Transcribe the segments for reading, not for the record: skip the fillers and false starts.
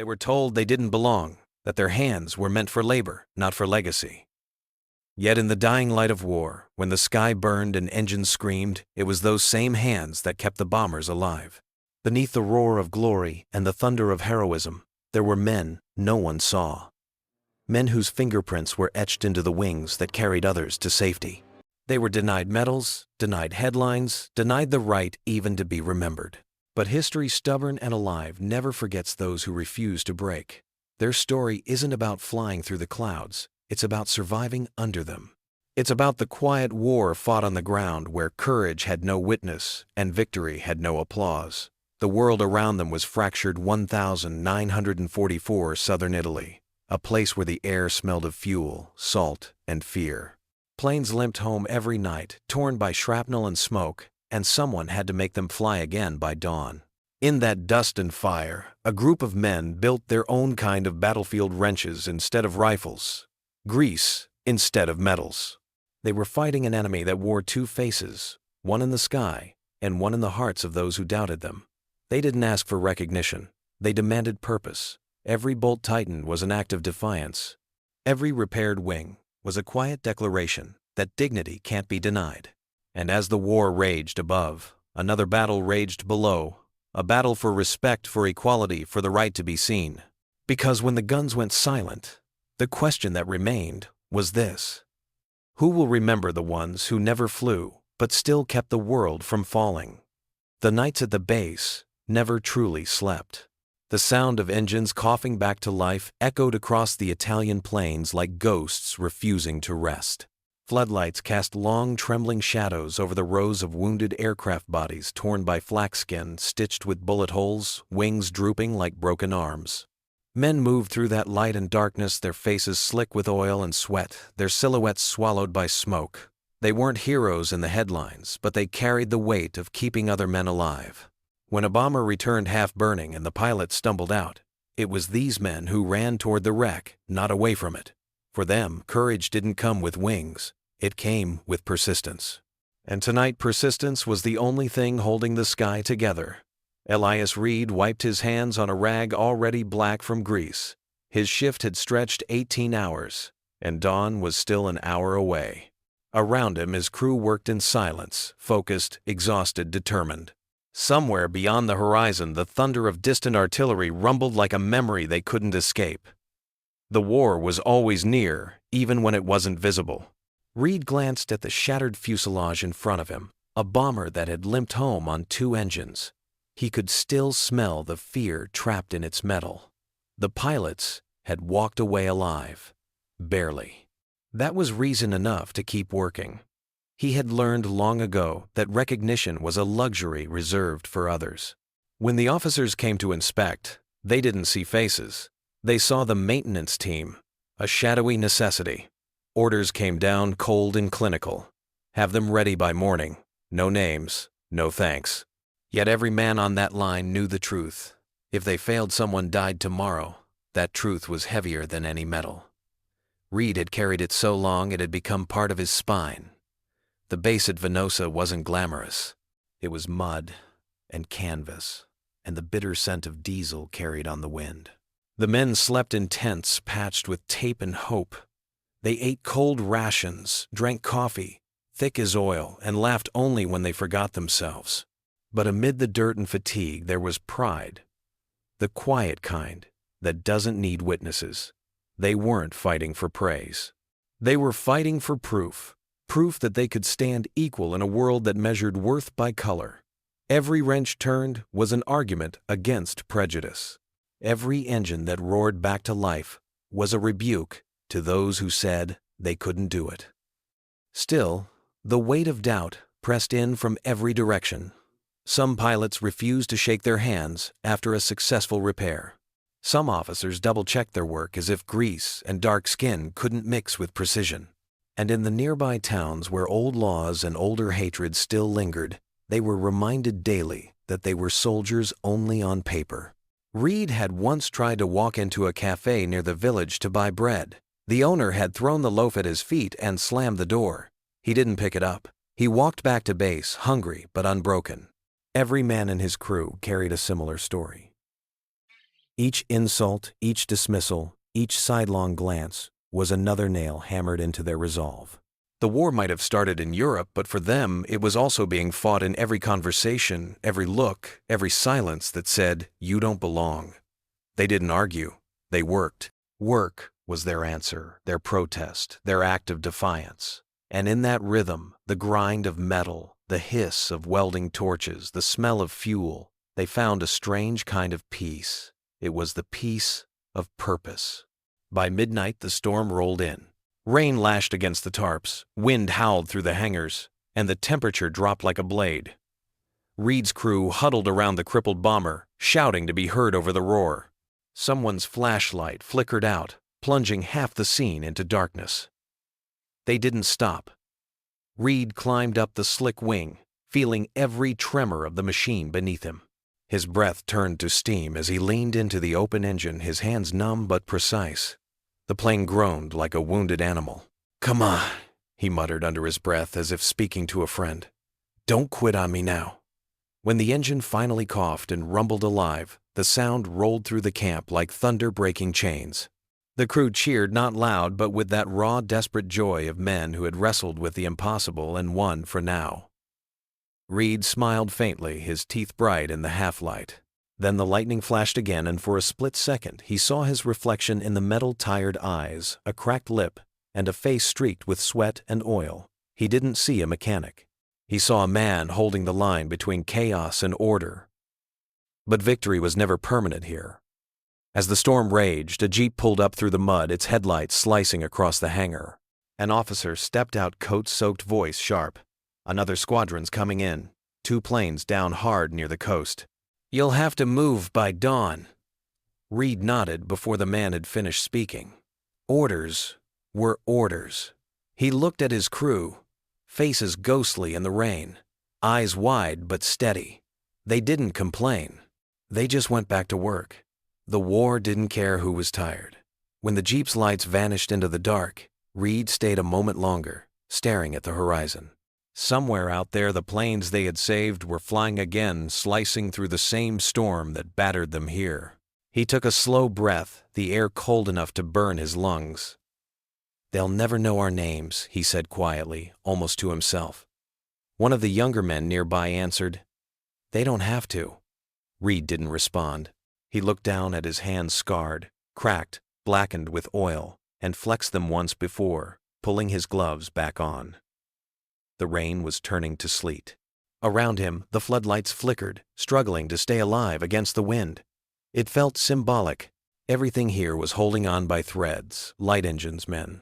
They were told they didn't belong, that their hands were meant for labor, not for legacy. Yet in the dying light of war, when the sky burned and engines screamed, it was those same hands that kept the bombers alive. Beneath the roar of glory and the thunder of heroism, there were men no one saw. Men whose fingerprints were etched into the wings that carried others to safety. They were denied medals, denied headlines, denied the right even to be remembered. But history, stubborn and alive, never forgets those who refuse to break. Their story isn't about flying through the clouds, it's about surviving under them. It's about the quiet war fought on the ground where courage had no witness and victory had no applause. The world around them was fractured 1944 southern Italy, a place where the air smelled of fuel, salt, and fear. Planes limped home every night, torn by shrapnel and smoke, and someone had to make them fly again by dawn. In that dust and fire, a group of men built their own kind of battlefield wrenches instead of rifles, grease instead of metals. They were fighting an enemy that wore two faces, one in the sky and one in the hearts of those who doubted them. They didn't ask for recognition, they demanded purpose. Every bolt tightened was an act of defiance. Every repaired wing was a quiet declaration that dignity can't be denied. And as the war raged above, another battle raged below, a battle for respect, for equality, for the right to be seen. Because when the guns went silent, the question that remained was this: who will remember the ones who never flew, but still kept the world from falling? The nights at the base never truly slept. The sound of engines coughing back to life echoed across the Italian plains like ghosts refusing to rest. Floodlights cast long, trembling shadows over the rows of wounded aircraft bodies torn by flak skin, stitched with bullet holes, wings drooping like broken arms. Men moved through that light and darkness, their faces slick with oil and sweat, their silhouettes swallowed by smoke. They weren't heroes in the headlines, but they carried the weight of keeping other men alive. When a bomber returned half-burning and the pilot stumbled out, it was these men who ran toward the wreck, not away from it. For them, courage didn't come with wings. It came with persistence. And tonight, persistence was the only thing holding the sky together. Elias Reed wiped his hands on a rag already black from grease. His shift had stretched 18 hours, and dawn was still an hour away. Around him, his crew worked in silence, focused, exhausted, determined. Somewhere beyond the horizon, the thunder of distant artillery rumbled like a memory they couldn't escape. The war was always near, even when it wasn't visible. Reed glanced at the shattered fuselage in front of him, a bomber that had limped home on 2 engines. He could still smell the fear trapped in its metal. The pilots had walked away alive. Barely. That was reason enough to keep working. He had learned long ago that recognition was a luxury reserved for others. When the officers came to inspect, they didn't see faces. They saw the maintenance team, a shadowy necessity. Orders came down cold and clinical. Have them ready by morning. No names, no thanks. Yet every man on that line knew the truth. If they failed, someone died tomorrow. That truth was heavier than any metal. Reed had carried it so long it had become part of his spine. The base at Venosa wasn't glamorous. It was mud and canvas, and the bitter scent of diesel carried on the wind. The men slept in tents patched with tape and hope. They ate cold rations, drank coffee, thick as oil, and laughed only when they forgot themselves. But amid the dirt and fatigue there was pride. The quiet kind that doesn't need witnesses. They weren't fighting for praise. They were fighting for proof. Proof that they could stand equal in a world that measured worth by color. Every wrench turned was an argument against prejudice. Every engine that roared back to life was a rebuke to those who said they couldn't do it. Still, the weight of doubt pressed in from every direction. Some pilots refused to shake their hands after a successful repair. Some officers double-checked their work as if grease and dark skin couldn't mix with precision. And in the nearby towns where old laws and older hatreds still lingered, they were reminded daily that they were soldiers only on paper. Reed had once tried to walk into a cafe near the village to buy bread. The owner had thrown the loaf at his feet and slammed the door. He didn't pick it up. He walked back to base, hungry but unbroken. Every man in his crew carried a similar story. Each insult, each dismissal, each sidelong glance was another nail hammered into their resolve. The war might have started in Europe, but for them, it was also being fought in every conversation, every look, every silence that said, "You don't belong." They didn't argue. They worked. Work was their answer, their protest, their act of defiance. And in that rhythm, the grind of metal, the hiss of welding torches, the smell of fuel, they found a strange kind of peace. It was the peace of purpose. By midnight, the storm rolled in. Rain lashed against the tarps, wind howled through the hangars, and the temperature dropped like a blade. Reed's crew huddled around the crippled bomber, shouting to be heard over the roar. Someone's flashlight flickered out, plunging half the scene into darkness. They didn't stop. Reed climbed up the slick wing, feeling every tremor of the machine beneath him. His breath turned to steam as he leaned into the open engine, his hands numb but precise. The plane groaned like a wounded animal. "Come on," he muttered under his breath as if speaking to a friend. "Don't quit on me now." When the engine finally coughed and rumbled alive, the sound rolled through the camp like thunder breaking chains. The crew cheered not loud but with that raw, desperate joy of men who had wrestled with the impossible and won for now. Reed smiled faintly, his teeth bright in the half-light. Then the lightning flashed again, and for a split second he saw his reflection in the metal-tired eyes, a cracked lip, and a face streaked with sweat and oil. He didn't see a mechanic. He saw a man holding the line between chaos and order. But victory was never permanent here. As the storm raged, a jeep pulled up through the mud, its headlights slicing across the hangar. An officer stepped out, coat-soaked, voice sharp. "Another squadron's coming in. 2 planes down hard near the coast. You'll have to move by dawn." Reed nodded before the man had finished speaking. Orders were orders. He looked at his crew, faces ghostly in the rain, eyes wide but steady. They didn't complain. They just went back to work. The war didn't care who was tired. When the jeep's lights vanished into the dark, Reed stayed a moment longer, staring at the horizon. Somewhere out there, the planes they had saved were flying again, slicing through the same storm that battered them here. He took a slow breath, the air cold enough to burn his lungs. "They'll never know our names," he said quietly, almost to himself. One of the younger men nearby answered, "They don't have to." Reed didn't respond. He looked down at his hands, scarred, cracked, blackened with oil, and flexed them once before, pulling his gloves back on. The rain was turning to sleet. Around him, the floodlights flickered, struggling to stay alive against the wind. It felt symbolic. Everything here was holding on by threads, light engines men.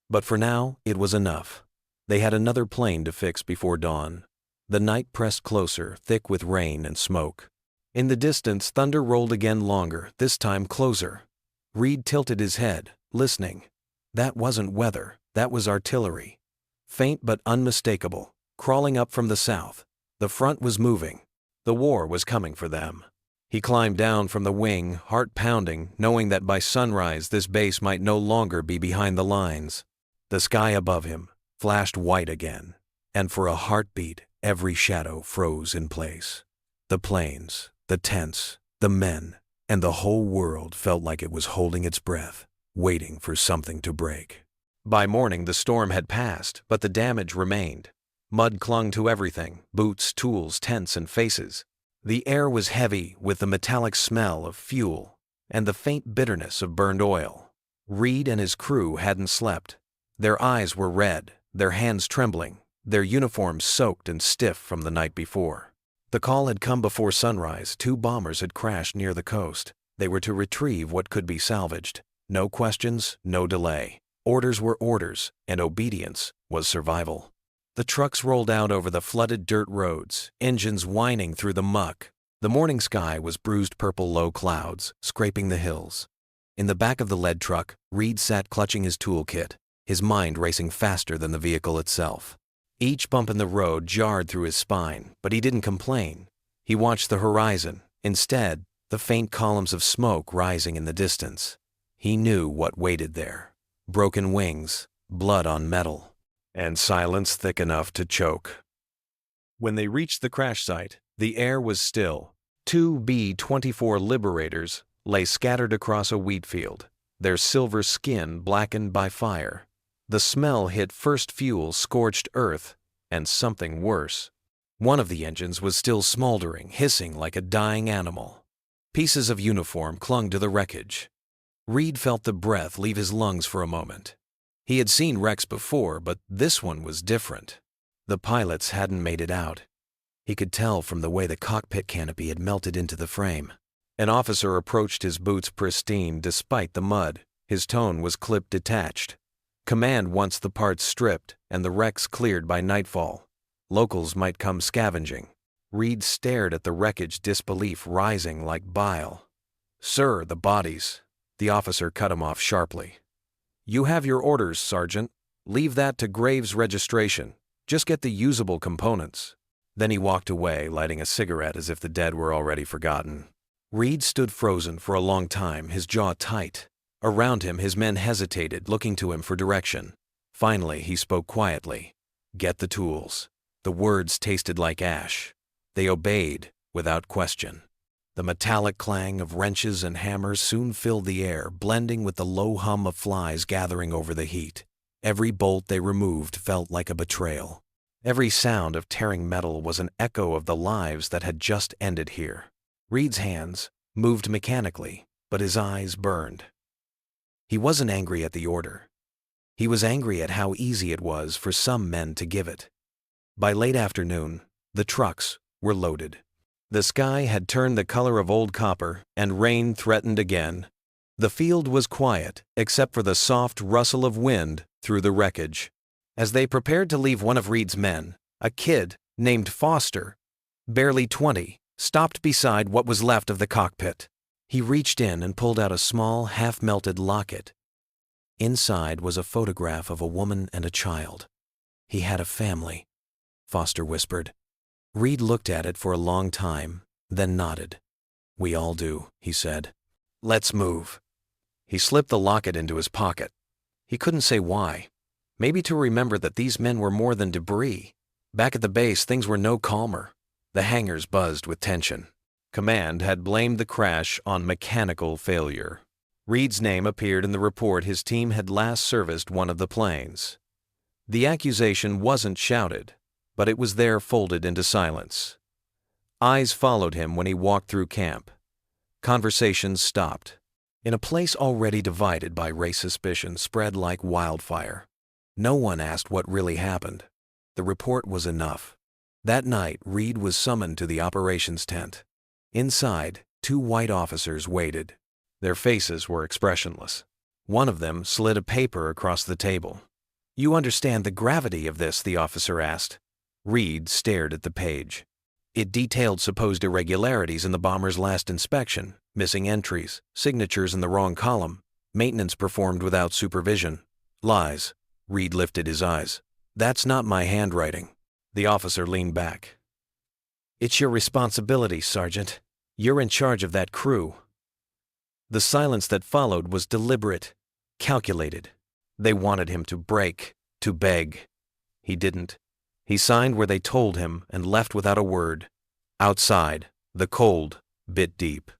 But for now, it was enough. They had another plane to fix before dawn. The night pressed closer, thick with rain and smoke. In the distance, thunder rolled again, longer, this time closer. Reed tilted his head, listening. That wasn't weather, that was artillery. Faint but unmistakable, crawling up from the south. The front was moving. The war was coming for them. He climbed down from the wing, heart pounding, knowing that by sunrise this base might no longer be behind the lines. The sky above him flashed white again, and for a heartbeat, every shadow froze in place. The planes, the tents, the men, and the whole world felt like it was holding its breath, waiting for something to break. By morning, the storm had passed, but the damage remained. Mud clung to everything, boots, tools, tents, and faces. The air was heavy with the metallic smell of fuel and the faint bitterness of burned oil. Reed and his crew hadn't slept. Their eyes were red, their hands trembling, their uniforms soaked and stiff from the night before. The call had come before sunrise. 2 bombers had crashed near the coast. They were to retrieve what could be salvaged. No questions, no delay. Orders were orders, and obedience was survival. The trucks rolled out over the flooded dirt roads, engines whining through the muck. The morning sky was bruised purple low clouds, scraping the hills. In the back of the lead truck, Reed sat clutching his toolkit, his mind racing faster than the vehicle itself. Each bump in the road jarred through his spine, but he didn't complain. He watched the horizon, instead, the faint columns of smoke rising in the distance. He knew what waited there. Broken wings, blood on metal, and silence thick enough to choke. When they reached the crash site, the air was still. 2 B-24 Liberators, lay scattered across a wheat field, their silver skin blackened by fire. The smell hit first fuel, scorched earth, and something worse. One of the engines was still smoldering, hissing like a dying animal. Pieces of uniform clung to the wreckage. Reed felt the breath leave his lungs for a moment. He had seen wrecks before, but this one was different. The pilots hadn't made it out. He could tell from the way the cockpit canopy had melted into the frame. An officer approached, his boots pristine despite the mud. His tone was clip detached. Command wants the parts stripped and the wrecks cleared by nightfall. Locals might come scavenging. Reed stared at the wreckage, disbelief rising like bile. "Sir, the bodies." The officer cut him off sharply. "You have your orders, Sergeant. Leave that to Graves' registration. Just get the usable components." Then he walked away, lighting a cigarette as if the dead were already forgotten. Reed stood frozen for a long time, his jaw tight. Around him, his men hesitated, looking to him for direction. Finally, he spoke quietly. "Get the tools." The words tasted like ash. They obeyed without question. The metallic clang of wrenches and hammers soon filled the air, blending with the low hum of flies gathering over the heat. Every bolt they removed felt like a betrayal. Every sound of tearing metal was an echo of the lives that had just ended here. Reed's hands moved mechanically, but his eyes burned. He wasn't angry at the order. He was angry at how easy it was for some men to give it. By late afternoon, the trucks were loaded. The sky had turned the color of old copper, and rain threatened again. The field was quiet, except for the soft rustle of wind through the wreckage. As they prepared to leave, one of Reed's men, a kid named Foster, barely 20, stopped beside what was left of the cockpit. He reached in and pulled out a small, half-melted locket. Inside was a photograph of a woman and a child. He had a family, Foster whispered. Reed looked at it for a long time, then nodded. "We all do," he said. "Let's move." He slipped the locket into his pocket. He couldn't say why. Maybe to remember that these men were more than debris. Back at the base, things were no calmer. The hangars buzzed with tension. Command had blamed the crash on mechanical failure. Reed's name appeared in the report his team had last serviced one of the planes. The accusation wasn't shouted, but it was there folded into silence. Eyes followed him when he walked through camp. Conversations stopped. In a place already divided by race, suspicion spread like wildfire. No one asked what really happened. The report was enough. That night, Reed was summoned to the operations tent. Inside, 2 white officers waited. Their faces were expressionless. One of them slid a paper across the table. "You understand the gravity of this?" the officer asked. Reed stared at the page. It detailed supposed irregularities in the bomber's last inspection, missing entries, signatures in the wrong column, maintenance performed without supervision. "Lies." Reed lifted his eyes. "That's not my handwriting." The officer leaned back. "It's your responsibility, Sergeant. You're in charge of that crew." The silence that followed was deliberate, calculated. They wanted him to break, to beg. He didn't. He signed where they told him and left without a word. Outside, the cold bit deep.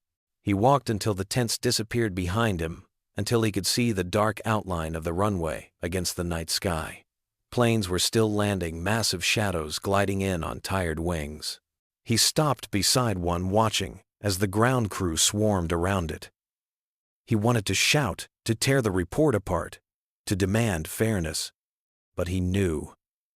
He walked until the tents disappeared behind him, until he could see the dark outline of the runway against the night sky. Planes were still landing, massive shadows gliding in on tired wings. He stopped beside one, watching as the ground crew swarmed around it. He wanted to shout, to tear the report apart, to demand fairness. But he knew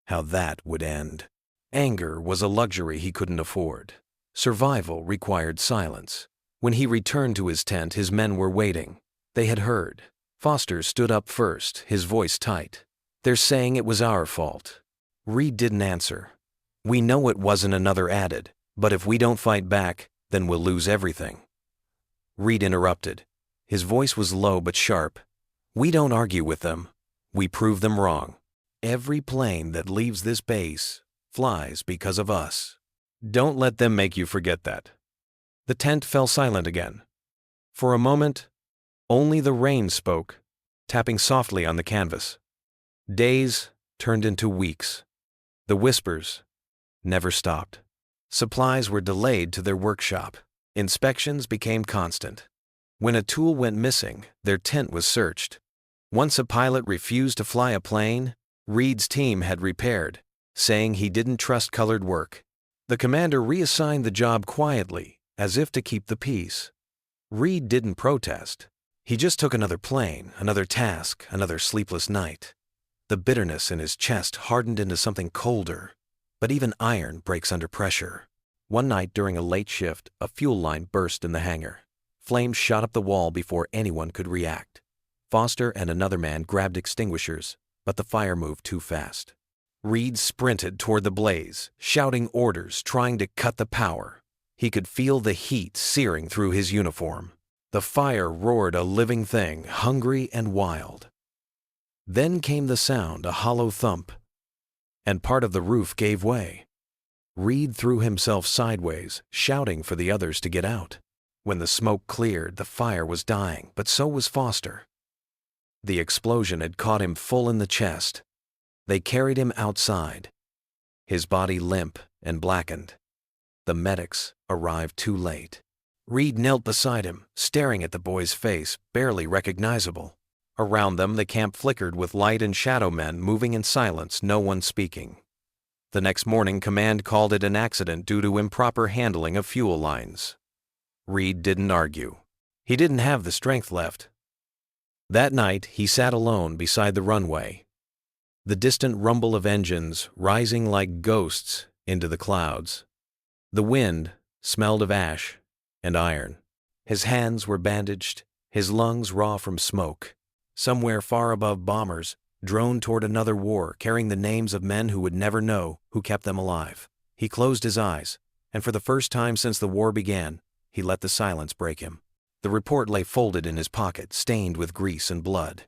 how that would end. Anger was a luxury he couldn't afford. Survival required silence. When he returned to his tent, his men were waiting. They had heard. Foster stood up first, his voice tight. "They're saying it was our fault." Reed didn't answer. "We know it wasn't," another added, "but if we don't fight back, then we'll lose everything." Reed interrupted. His voice was low but sharp. "We don't argue with them. We prove them wrong. Every plane that leaves this base flies because of us. Don't let them make you forget that." The tent fell silent again. For a moment, only the rain spoke, tapping softly on the canvas. Days turned into weeks. The whispers never stopped. Supplies were delayed to their workshop. Inspections became constant. When a tool went missing, their tent was searched. Once a pilot refused to fly a plane, Reed's team had repaired, saying he didn't trust colored work. The commander reassigned the job quietly, as if to keep the peace. Reed didn't protest. He just took another plane, another task, another sleepless night. The bitterness in his chest hardened into something colder, but even iron breaks under pressure. One night during a late shift, a fuel line burst in the hangar. Flames shot up the wall before anyone could react. Foster and another man grabbed extinguishers, but the fire moved too fast. Reed sprinted toward the blaze, shouting orders, trying to cut the power. He could feel the heat searing through his uniform. The fire roared a living thing, hungry and wild. Then came the sound, a hollow thump, and part of the roof gave way. Reed threw himself sideways, shouting for the others to get out. When the smoke cleared, the fire was dying, but so was Foster. The explosion had caught him full in the chest. They carried him outside, his body limp and blackened. The medics arrived too late. Reed knelt beside him, staring at the boy's face, barely recognizable. Around them, the camp flickered with light and shadow men moving in silence, no one speaking. The next morning, command called it an accident due to improper handling of fuel lines. Reed didn't argue. He didn't have the strength left. That night, he sat alone beside the runway. The distant rumble of engines rising like ghosts into the clouds. The wind smelled of ash and iron. His hands were bandaged, his lungs raw from smoke. Somewhere far above, bombers droned toward another war, carrying the names of men who would never know who kept them alive. He closed his eyes, and for the first time since the war began, he let the silence break him. The report lay folded in his pocket, stained with grease and blood.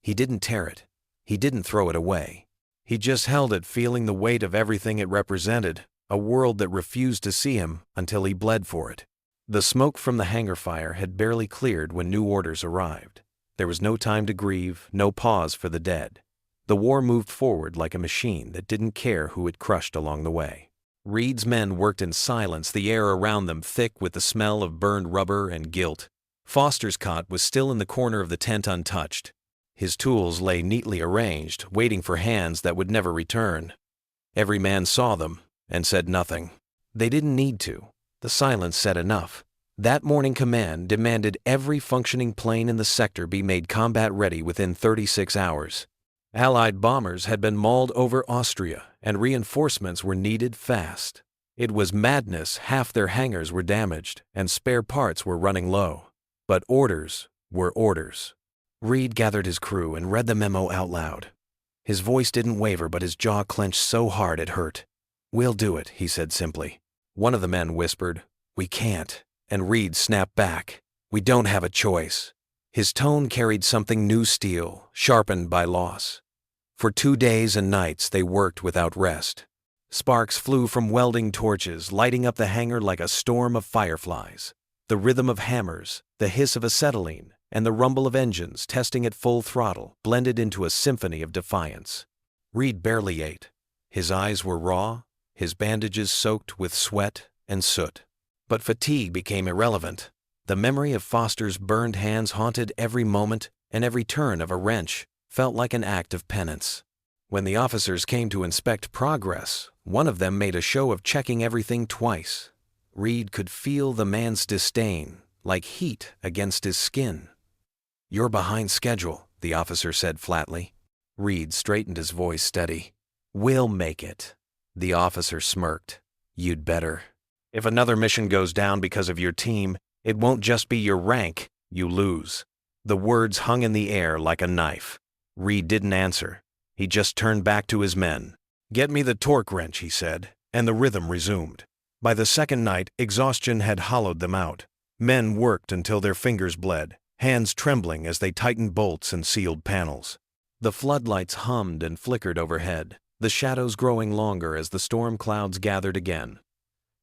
He didn't tear it. He didn't throw it away. He just held it, feeling the weight of everything it represented, a world that refused to see him until he bled for it. The smoke from the hangar fire had barely cleared when new orders arrived. There was no time to grieve, no pause for the dead. The war moved forward like a machine that didn't care who it crushed along the way. Reed's men worked in silence, the air around them thick with the smell of burned rubber and guilt. Foster's cot was still in the corner of the tent untouched. His tools lay neatly arranged, waiting for hands that would never return. Every man saw them and said nothing. They didn't need to. The silence said enough. That morning, command demanded every functioning plane in the sector be made combat-ready within 36 hours. Allied bombers had been mauled over Austria, and reinforcements were needed fast. It was madness. Half their hangars were damaged, and spare parts were running low. But orders were orders. Reed gathered his crew and read the memo out loud. His voice didn't waver, but his jaw clenched so hard it hurt. "We'll do it," he said simply. One of the men whispered, "We can't." And Reed snapped back, "We don't have a choice." His tone carried something new steel, sharpened by loss. For 2 days and nights they worked without rest. Sparks flew from welding torches, lighting up the hangar like a storm of fireflies. The rhythm of hammers, the hiss of acetylene, and the rumble of engines testing at full throttle blended into a symphony of defiance. Reed barely ate. His eyes were raw, his bandages soaked with sweat and soot. But fatigue became irrelevant. The memory of Foster's burned hands haunted every moment, and every turn of a wrench felt like an act of penance. When the officers came to inspect progress, one of them made a show of checking everything twice. Reed could feel the man's disdain, like heat against his skin. "You're behind schedule," the officer said flatly. Reed straightened his voice steady. "We'll make it." The officer smirked. "You'd better. If another mission goes down because of your team, it won't just be your rank. You lose." The words hung in the air like a knife. Reed didn't answer. He just turned back to his men. "Get me the torque wrench," he said, and the rhythm resumed. By the second night, exhaustion had hollowed them out. Men worked until their fingers bled, hands trembling as they tightened bolts and sealed panels. The floodlights hummed and flickered overhead, the shadows growing longer as the storm clouds gathered again.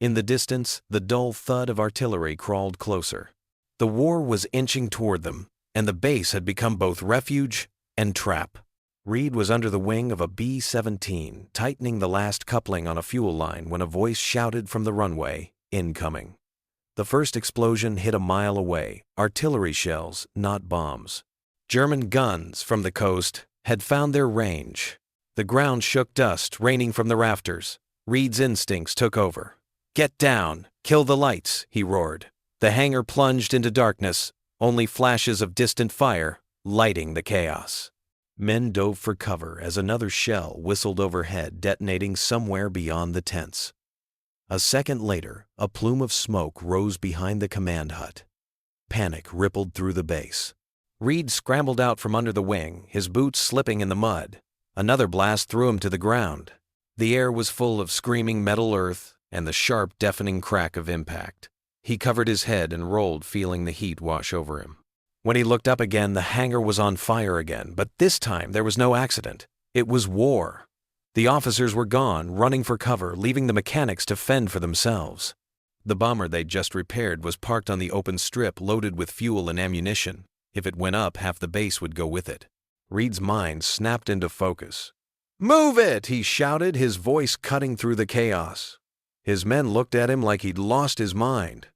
In the distance, the dull thud of artillery crawled closer. The war was inching toward them, and the base had become both refuge and trap. Reed was under the wing of a B-17, tightening the last coupling on a fuel line when a voice shouted from the runway, "Incoming." The first explosion hit a mile away, artillery shells, not bombs. German guns from the coast had found their range. The ground shook, dust raining from the rafters. Reed's instincts took over. "Get down! Kill the lights!" he roared. The hangar plunged into darkness, only flashes of distant fire lighting the chaos. Men dove for cover as another shell whistled overhead, detonating somewhere beyond the tents. A second later, a plume of smoke rose behind the command hut. Panic rippled through the base. Reed scrambled out from under the wing, his boots slipping in the mud. Another blast threw him to the ground. The air was full of screaming metal earth and the sharp, deafening crack of impact. He covered his head and rolled, feeling the heat wash over him. When he looked up again, the hangar was on fire again, but this time there was no accident. It was war. The officers were gone, running for cover, leaving the mechanics to fend for themselves. The bomber they'd just repaired was parked on the open strip, loaded with fuel and ammunition. If it went up, half the base would go with it. Reed's mind snapped into focus. "Move it!" he shouted, his voice cutting through the chaos. His men looked at him like he'd lost his mind.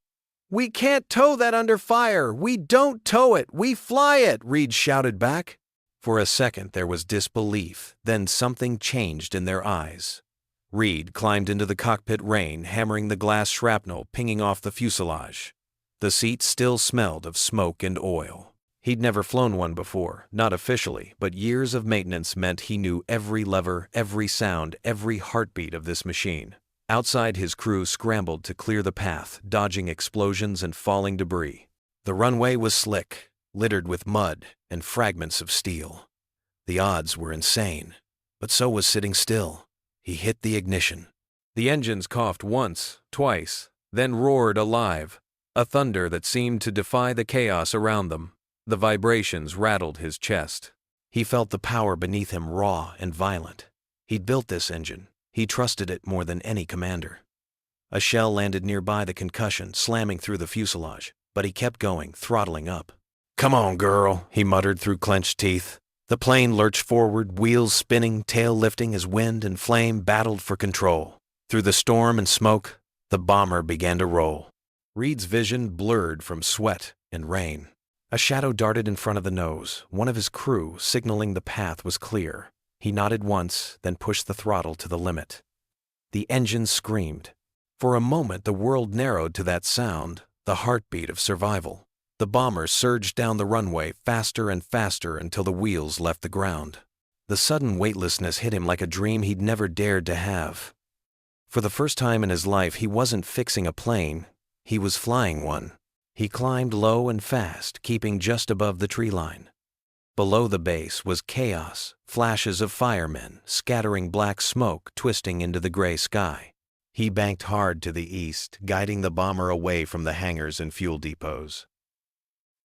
"We can't tow that under fire! We don't tow it! We fly it!" Reed shouted back. For a second there was disbelief, then something changed in their eyes. Reed climbed into the cockpit rain, hammering the glass shrapnel, pinging off the fuselage. The seat still smelled of smoke and oil. He'd never flown one before, not officially, but years of maintenance meant he knew every lever, every sound, every heartbeat of this machine. Outside, his crew scrambled to clear the path, dodging explosions and falling debris. The runway was slick, littered with mud and fragments of steel. The odds were insane, but so was sitting still. He hit the ignition. The engines coughed once, twice, then roared alive, a thunder that seemed to defy the chaos around them. The vibrations rattled his chest. He felt the power beneath him, raw and violent. He'd built this engine. He trusted it more than any commander. A shell landed nearby the concussion, slamming through the fuselage, but he kept going, throttling up. "Come on, girl," he muttered through clenched teeth. The plane lurched forward, wheels spinning, tail lifting as wind and flame battled for control. Through the storm and smoke, the bomber began to roll. Reed's vision blurred from sweat and rain. A shadow darted in front of the nose. One of his crew, signaling the path was clear. He nodded once, then pushed the throttle to the limit. The engine screamed. For a moment, the world narrowed to that sound, the heartbeat of survival. The bomber surged down the runway faster and faster until the wheels left the ground. The sudden weightlessness hit him like a dream he'd never dared to have. For the first time in his life, he wasn't fixing a plane, he was flying one. He climbed low and fast, keeping just above the tree line. Below the base was chaos, flashes of firemen, scattering black smoke twisting into the gray sky. He banked hard to the east, guiding the bomber away from the hangars and fuel depots.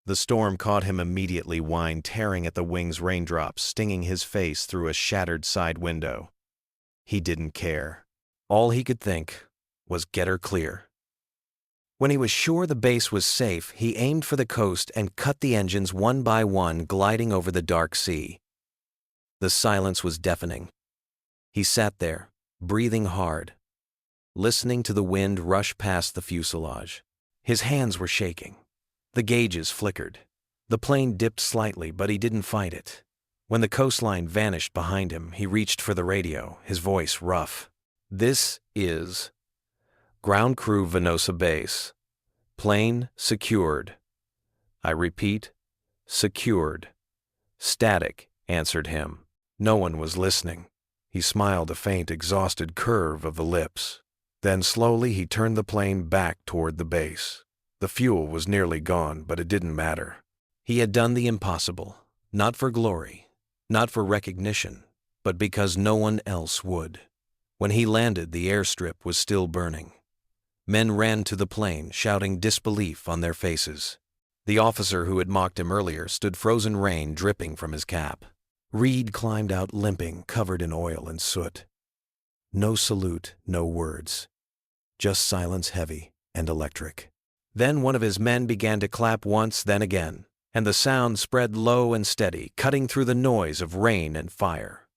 The storm caught him immediately, wine tearing at the wing's raindrops, stinging his face through a shattered side window. He didn't care. All he could think was get her clear. When he was sure the base was safe, he aimed for the coast and cut the engines one by one, gliding over the dark sea. The silence was deafening. He sat there, breathing hard, listening to the wind rush past the fuselage. His hands were shaking. The gauges flickered. The plane dipped slightly, but he didn't fight it. When the coastline vanished behind him, he reached for the radio, his voice rough. "This is Ground Crew Venosa Base. Plane secured. I repeat, secured." Static answered him. No one was listening. He smiled, a faint, exhausted curve of the lips. Then slowly he turned the plane back toward the base. The fuel was nearly gone, but it didn't matter. He had done the impossible, not for glory, not for recognition, but because no one else would. When he landed, the airstrip was still burning. Men ran to the plane, shouting disbelief on their faces. The officer who had mocked him earlier stood, frozen rain dripping from his cap. Reed climbed out limping, covered in oil and soot. No salute, no words. Just silence, heavy and electric. Then one of his men began to clap once, then again, and the sound spread low and steady, cutting through the noise of rain and fire.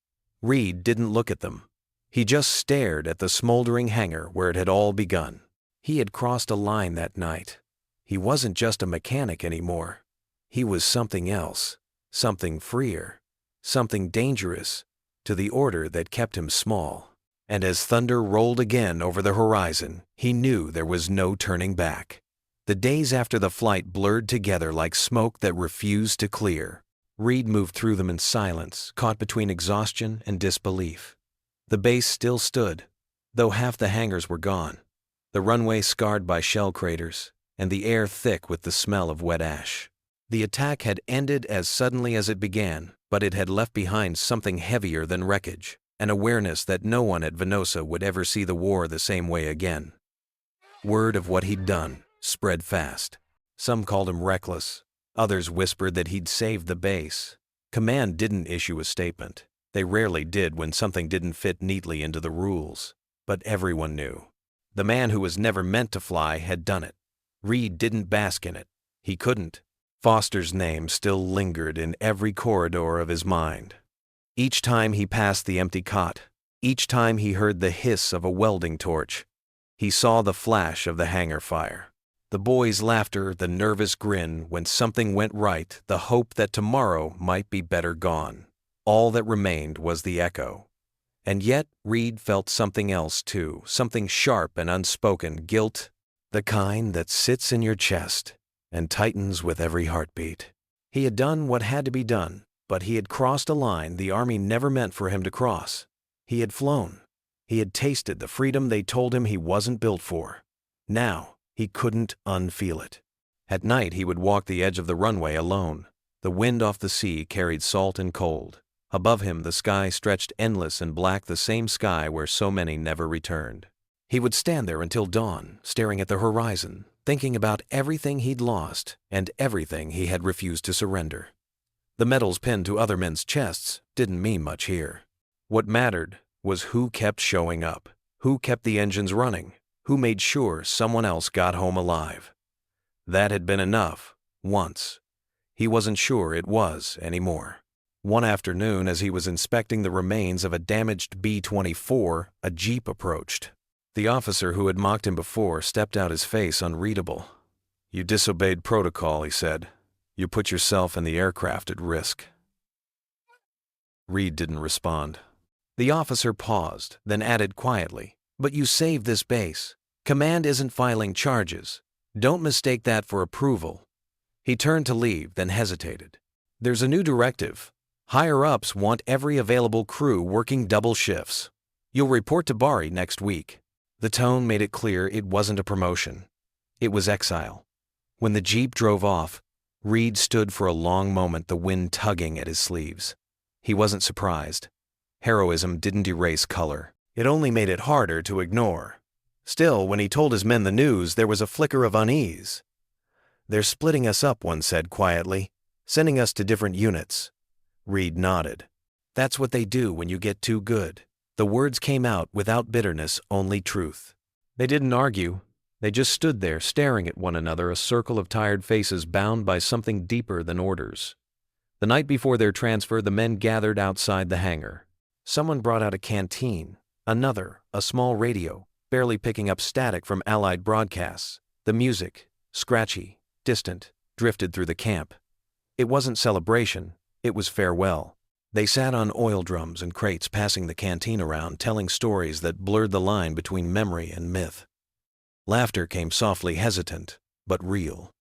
Reed didn't look at them. He just stared at the smoldering hangar where it had all begun. He had crossed a line that night. He wasn't just a mechanic anymore. He was something else, something freer, something dangerous to the order that kept him small. And as thunder rolled again over the horizon, he knew there was no turning back. The days after the flight blurred together like smoke that refused to clear. Reed moved through them in silence, caught between exhaustion and disbelief. The base still stood, though half the hangars were gone, the runway scarred by shell craters, and the air thick with the smell of wet ash. The attack had ended as suddenly as it began, but it had left behind something heavier than wreckage, an awareness that no one at Venosa would ever see the war the same way again. Word of what he'd done spread fast. Some called him reckless. Others whispered that he'd saved the base. Command didn't issue a statement. They rarely did when something didn't fit neatly into the rules. But everyone knew. The man who was never meant to fly had done it. Reed didn't bask in it. He couldn't. Foster's name still lingered in every corridor of his mind. Each time he passed the empty cot, each time he heard the hiss of a welding torch, he saw the flash of the hangar fire. The boys' laughter, the nervous grin when something went right, the hope that tomorrow might be better gone. All that remained was the echo. And yet Reed felt something else too, something sharp and unspoken, guilt, the kind that sits in your chest and tightens with every heartbeat. He had done what had to be done, but he had crossed a line the Army never meant for him to cross. He had flown. He had tasted the freedom they told him he wasn't built for. Now, he couldn't unfeel it. At night he would walk the edge of the runway alone. The wind off the sea carried salt and cold. Above him the sky stretched endless and black, the same sky where so many never returned. He would stand there until dawn, staring at the horizon, thinking about everything he'd lost and everything he had refused to surrender. The medals pinned to other men's chests didn't mean much here. What mattered was who kept showing up, who kept the engines running, who made sure someone else got home alive. That had been enough, once. He wasn't sure it was anymore. One afternoon, as he was inspecting the remains of a damaged B-24, a jeep approached. The officer who had mocked him before stepped out, his face unreadable. "You disobeyed protocol," he said. "You put yourself and the aircraft at risk." Reed didn't respond. The officer paused, then added quietly, "But you saved this base. Command isn't filing charges. Don't mistake that for approval." He turned to leave, then hesitated. "There's a new directive. Higher-ups want every available crew working double shifts. You'll report to Bari next week." The tone made it clear it wasn't a promotion. It was exile. When the jeep drove off, Reed stood for a long moment, the wind tugging at his sleeves. He wasn't surprised. Heroism didn't erase color. It only made it harder to ignore. Still, when he told his men the news, there was a flicker of unease. "They're splitting us up," one said quietly, "sending us to different units." Reed nodded. "That's what they do when you get too good." The words came out without bitterness, only truth. They didn't argue. They just stood there staring at one another, a circle of tired faces bound by something deeper than orders. The night before their transfer, the men gathered outside the hangar. Someone brought out a canteen. Another, a small radio, barely picking up static from Allied broadcasts. The music, scratchy, distant, drifted through the camp. It wasn't celebration, it was farewell. They sat on oil drums and crates, passing the canteen around, telling stories that blurred the line between memory and myth. Laughter came softly, hesitant, but real.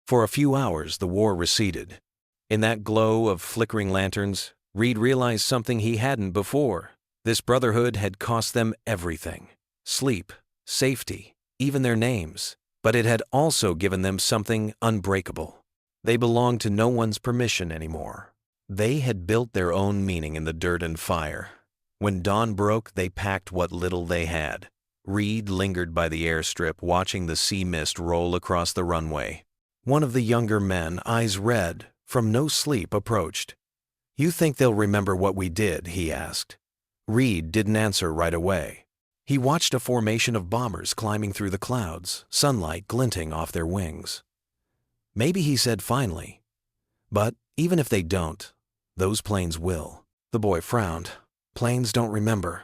For a few hours, the war receded. In that glow of flickering lanterns, Reed realized something he hadn't before. This brotherhood had cost them everything. Sleep, safety, even their names. But it had also given them something unbreakable. They belonged to no one's permission anymore. They had built their own meaning in the dirt and fire. When dawn broke, they packed what little they had. Reed lingered by the airstrip, watching the sea mist roll across the runway. One of the younger men, eyes red from no sleep, approached. "You think they'll remember what we did?" he asked. Reed didn't answer right away. He watched a formation of bombers climbing through the clouds, sunlight glinting off their wings. "Maybe," he said finally. "But even if they don't, those planes will." The boy frowned. "Planes don't remember."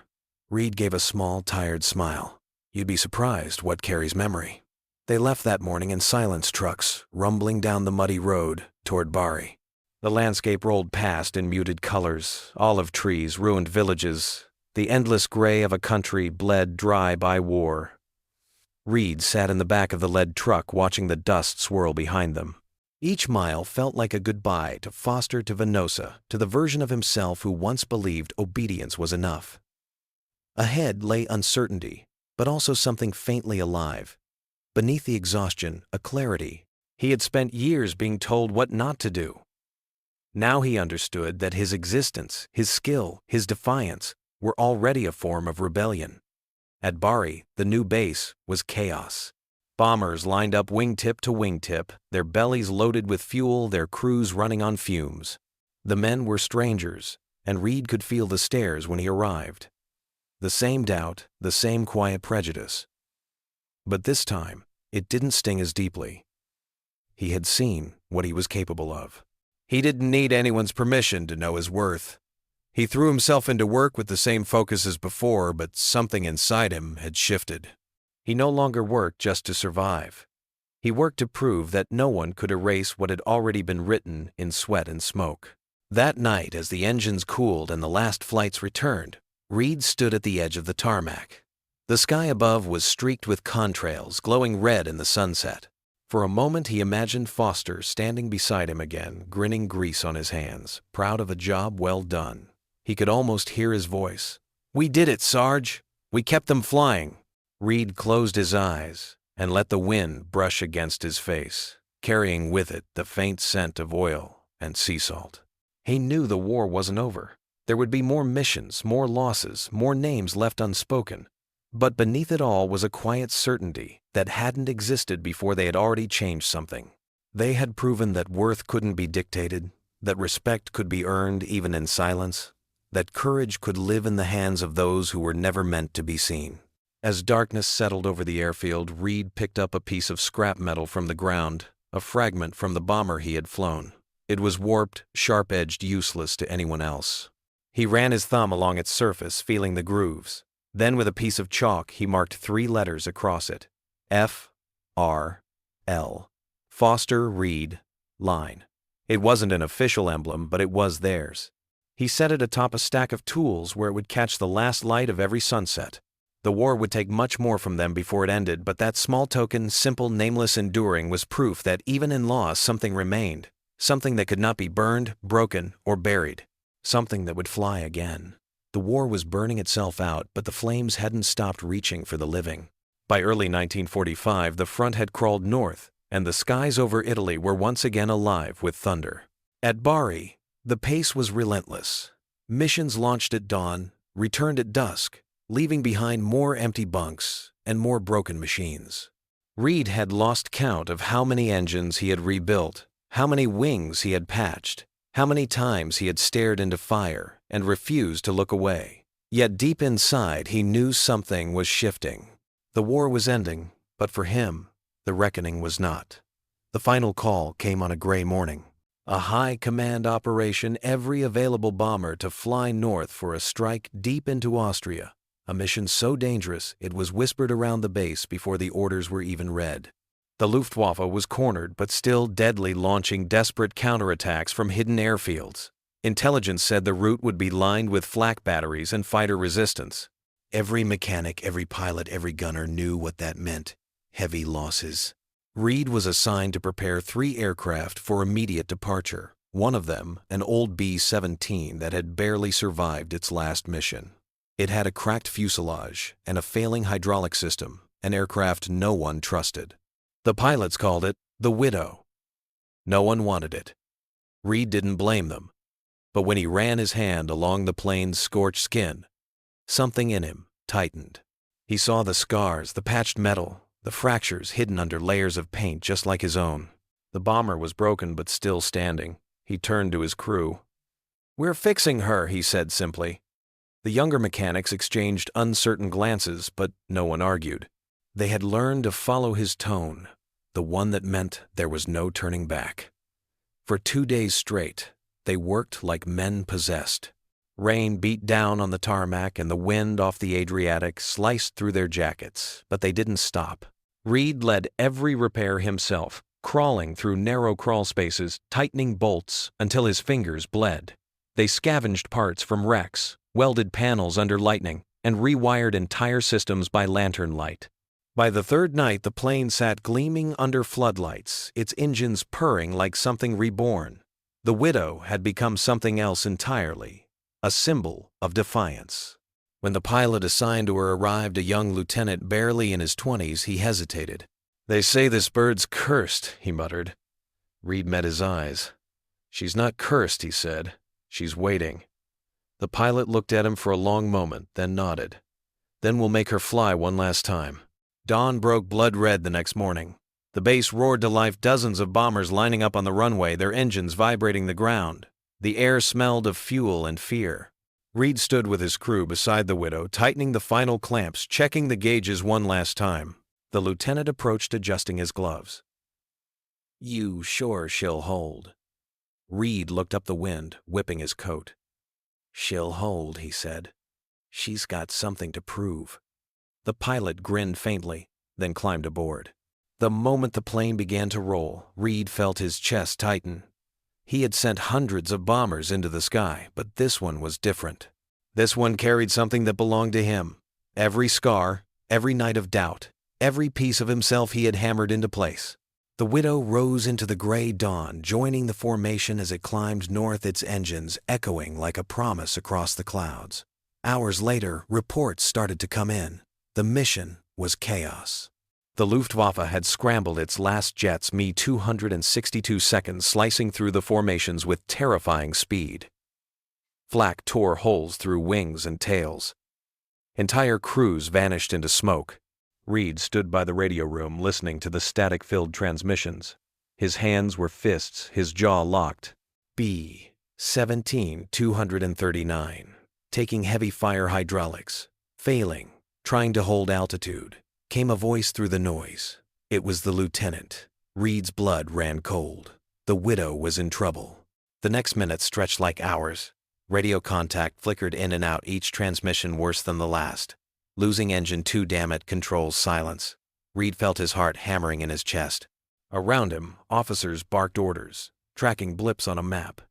Reed gave a small, tired smile. You'd be surprised what carries memory. They left that morning in silence trucks, rumbling down the muddy road toward Bari. The landscape rolled past in muted colors, olive trees, ruined villages, the endless gray of a country bled dry by war. Reed sat in the back of the lead truck watching the dust swirl behind them. Each mile felt like a goodbye to Foster, to Venosa, to the version of himself who once believed obedience was enough. Ahead lay uncertainty, but also something faintly alive. Beneath the exhaustion, a clarity. He had spent years being told what not to do. Now he understood that his existence, his skill, his defiance were already a form of rebellion. At Bari, the new base was chaos. Bombers lined up wingtip to wingtip, their bellies loaded with fuel, their crews running on fumes. The men were strangers, and Reed could feel the stares when he arrived. The same doubt, the same quiet prejudice. But this time, it didn't sting as deeply. He had seen what he was capable of. He didn't need anyone's permission to know his worth. He threw himself into work with the same focus as before, but something inside him had shifted. He no longer worked just to survive. He worked to prove that no one could erase what had already been written in sweat and smoke. That night, as the engines cooled and the last flights returned, Reed stood at the edge of the tarmac. The sky above was streaked with contrails, glowing red in the sunset. For a moment he imagined Foster standing beside him again, grinning grease on his hands, proud of a job well done. He could almost hear his voice. "We did it, Sarge! We kept them flying!" Reed closed his eyes and let the wind brush against his face, carrying with it the faint scent of oil and sea salt. He knew the war wasn't over. There would be more missions, more losses, more names left unspoken. But beneath it all was a quiet certainty that hadn't existed before they had already changed something. They had proven that worth couldn't be dictated, that respect could be earned even in silence, that courage could live in the hands of those who were never meant to be seen. As darkness settled over the airfield, Reed picked up a piece of scrap metal from the ground, a fragment from the bomber he had flown. It was warped, sharp-edged, useless to anyone else. He ran his thumb along its surface, feeling the grooves. Then with a piece of chalk, he marked 3 letters across it. F-R-L. Foster Reed Line. It wasn't an official emblem, but it was theirs. He set it atop a stack of tools where it would catch the last light of every sunset. The war would take much more from them before it ended, but that small token, simple, nameless, enduring, was proof that even in loss something remained. Something that could not be burned, broken, or buried. Something that would fly again. The war was burning itself out, but the flames hadn't stopped reaching for the living. By early 1945, the front had crawled north, and the skies over Italy were once again alive with thunder. At Bari, the pace was relentless. Missions launched at dawn, returned at dusk, leaving behind more empty bunks and more broken machines. Reed had lost count of how many engines he had rebuilt, how many wings he had patched, how many times he had stared into fire and refused to look away. Yet deep inside he knew something was shifting. The war was ending, but for him, the reckoning was not. The final call came on a gray morning. A high command operation, every available bomber to fly north for a strike deep into Austria. A mission so dangerous it was whispered around the base before the orders were even read. The Luftwaffe was cornered but still deadly, launching desperate counterattacks from hidden airfields. Intelligence said the route would be lined with flak batteries and fighter resistance. Every mechanic, every pilot, every gunner knew what that meant. Heavy losses. Reed was assigned to prepare 3 aircraft for immediate departure. One of them, an old B-17 that had barely survived its last mission. It had a cracked fuselage and a failing hydraulic system, an aircraft no one trusted. The pilots called it the Widow. No one wanted it. Reed didn't blame them. But when he ran his hand along the plane's scorched skin, something in him tightened. He saw the scars, the patched metal, the fractures hidden under layers of paint just like his own. The bomber was broken but still standing. He turned to his crew. "We're fixing her," he said simply. The younger mechanics exchanged uncertain glances, but no one argued. They had learned to follow his tone, the one that meant there was no turning back. For 2 days straight, they worked like men possessed. Rain beat down on the tarmac and the wind off the Adriatic sliced through their jackets, but they didn't stop. Reed led every repair himself, crawling through narrow crawl spaces, tightening bolts until his fingers bled. They scavenged parts from wrecks, welded panels under lightning, and rewired entire systems by lantern light. By the third night, the plane sat gleaming under floodlights, its engines purring like something reborn. The Widow had become something else entirely, a symbol of defiance. When the pilot assigned to her arrived, a young lieutenant barely in his 20s, he hesitated. "They say this bird's cursed," he muttered. Reed met his eyes. "She's not cursed," he said. "She's waiting." The pilot looked at him for a long moment, then nodded. "Then we'll make her fly one last time." Dawn broke blood red the next morning. The base roared to life, dozens of bombers lining up on the runway, their engines vibrating the ground. The air smelled of fuel and fear. Reed stood with his crew beside the Widow, tightening the final clamps, checking the gauges one last time. The lieutenant approached, adjusting his gloves. "You sure she'll hold?" Reed looked up the wind, whipping his coat. "She'll hold," he said. "She's got something to prove." The pilot grinned faintly, then climbed aboard. The moment the plane began to roll, Reed felt his chest tighten. He had sent hundreds of bombers into the sky, but this one was different. This one carried something that belonged to him. Every scar, every night of doubt, every piece of himself he had hammered into place. The Widow rose into the gray dawn, joining the formation as it climbed north, its engines echoing like a promise across the clouds. Hours later, reports started to come in. The mission was chaos. The Luftwaffe had scrambled its last jets, Me 262 seconds, slicing through the formations with terrifying speed. Flak tore holes through wings and tails. Entire crews vanished into smoke. Reed stood by the radio room, listening to the static-filled transmissions. His hands were fists, his jaw locked. B-17-239, taking heavy fire hydraulics, failing, trying to hold altitude. Came a voice through the noise. It was the lieutenant. Reed's blood ran cold. The Widow was in trouble. The next minutes stretched like hours. Radio contact flickered in and out, each transmission worse than the last. Losing engine 2, damn it, controls silence. Reed felt his heart hammering in his chest. Around him, officers barked orders, tracking blips on a map.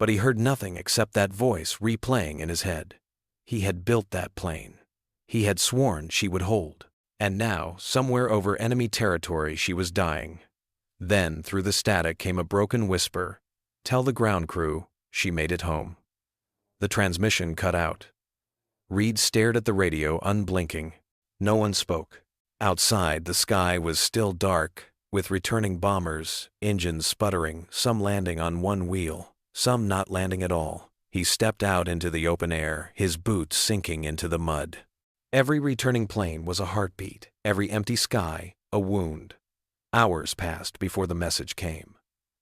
But he heard nothing except that voice replaying in his head. He had built that plane. He had sworn she would hold. And now, somewhere over enemy territory, she was dying. Then, through the static, came a broken whisper. "Tell the ground crew she made it home." The transmission cut out. Reed stared at the radio, unblinking. No one spoke. Outside, the sky was still dark, with returning bombers, engines sputtering, some landing on one wheel, some not landing at all. He stepped out into the open air, his boots sinking into the mud. Every returning plane was a heartbeat, every empty sky a wound. Hours passed before the message came.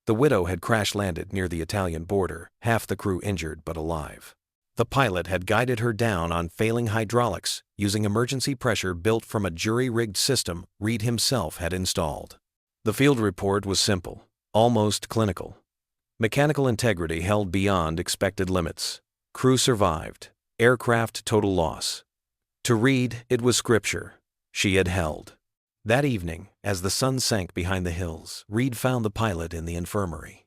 The Widow had crash-landed near the Italian border, half the crew injured but alive. The pilot had guided her down on failing hydraulics, using emergency pressure built from a jury-rigged system Reed himself had installed. The field report was simple, almost clinical. Mechanical integrity held beyond expected limits. Crew survived. Aircraft total loss. To Reed, it was scripture. She had held. That evening, as the sun sank behind the hills, Reed found the pilot in the infirmary.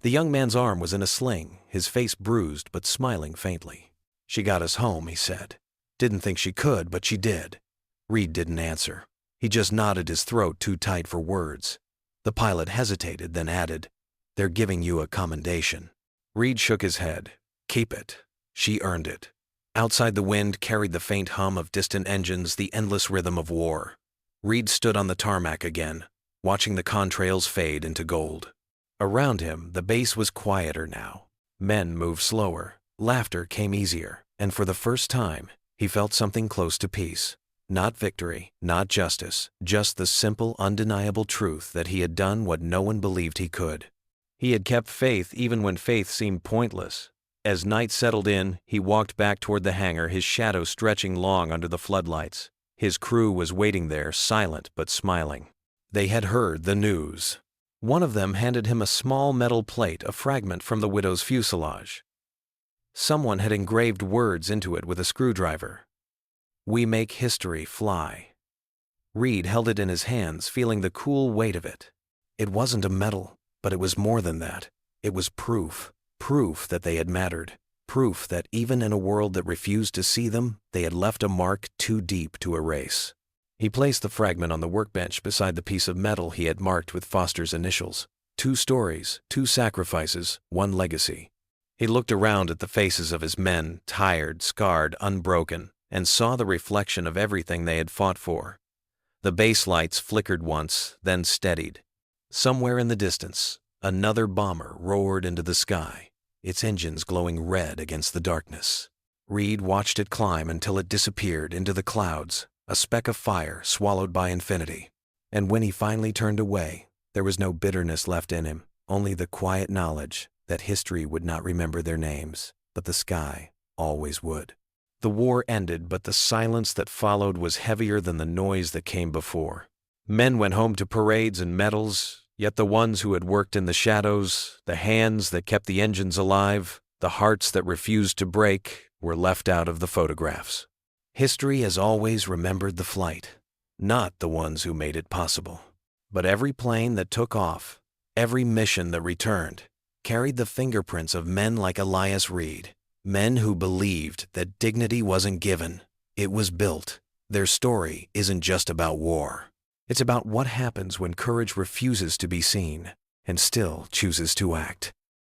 The young man's arm was in a sling, his face bruised but smiling faintly. "She got us home," he said. "Didn't think she could, but she did." Reed didn't answer. He just nodded, his throat too tight for words. The pilot hesitated, then added, "They're giving you a commendation." Reed shook his head. "Keep it. She earned it." Outside, the wind carried the faint hum of distant engines, the endless rhythm of war. Reed stood on the tarmac again, watching the contrails fade into gold. Around him, the base was quieter now. Men moved slower, laughter came easier, and for the first time, he felt something close to peace. Not victory, not justice, just the simple, undeniable truth that he had done what no one believed he could. He had kept faith even when faith seemed pointless. As night settled in, he walked back toward the hangar, his shadow stretching long under the floodlights. His crew was waiting there, silent but smiling. They had heard the news. One of them handed him a small metal plate, a fragment from the Widow's fuselage. Someone had engraved words into it with a screwdriver. "We make history fly." Reed held it in his hands, feeling the cool weight of it. It wasn't a medal, but it was more than that. It was proof. Proof that they had mattered. Proof that even in a world that refused to see them, they had left a mark too deep to erase. He placed the fragment on the workbench beside the piece of metal he had marked with Foster's initials. 2 stories, 2 sacrifices, 1 legacy. He looked around at the faces of his men, tired, scarred, unbroken, and saw the reflection of everything they had fought for. The base lights flickered once, then steadied. Somewhere in the distance, another bomber roared into the sky, its engines glowing red against the darkness. Reed watched it climb until it disappeared into the clouds, a speck of fire swallowed by infinity. And when he finally turned away, there was no bitterness left in him, only the quiet knowledge that history would not remember their names, but the sky always would. The war ended, but the silence that followed was heavier than the noise that came before. Men went home to parades and medals, yet the ones who had worked in the shadows, the hands that kept the engines alive, the hearts that refused to break, were left out of the photographs. History has always remembered the flight, not the ones who made it possible. But every plane that took off, every mission that returned, carried the fingerprints of men like Elias Reed. Men who believed that dignity wasn't given, it was built. Their story isn't just about war. It's about what happens when courage refuses to be seen and still chooses to act.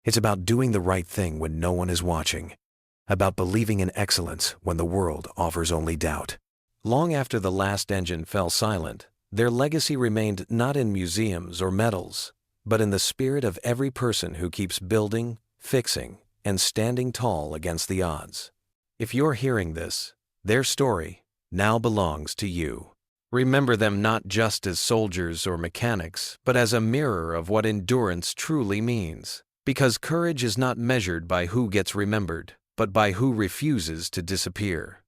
It's about doing the right thing when no one is watching. About believing in excellence when the world offers only doubt. Long after the last engine fell silent, their legacy remained not in museums or medals, but in the spirit of every person who keeps building, fixing, and standing tall against the odds. If you're hearing this, their story now belongs to you. Remember them not just as soldiers or mechanics, but as a mirror of what endurance truly means. Because courage is not measured by who gets remembered, but by who refuses to disappear.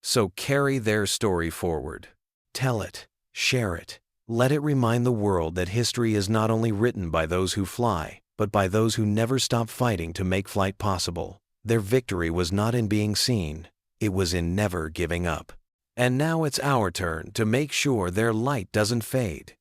So carry their story forward. Tell it, share it. Let it remind the world that history is not only written by those who fly, but by those who never stop fighting to make flight possible. Their victory was not in being seen, it was in never giving up. And now it's our turn to make sure their light doesn't fade.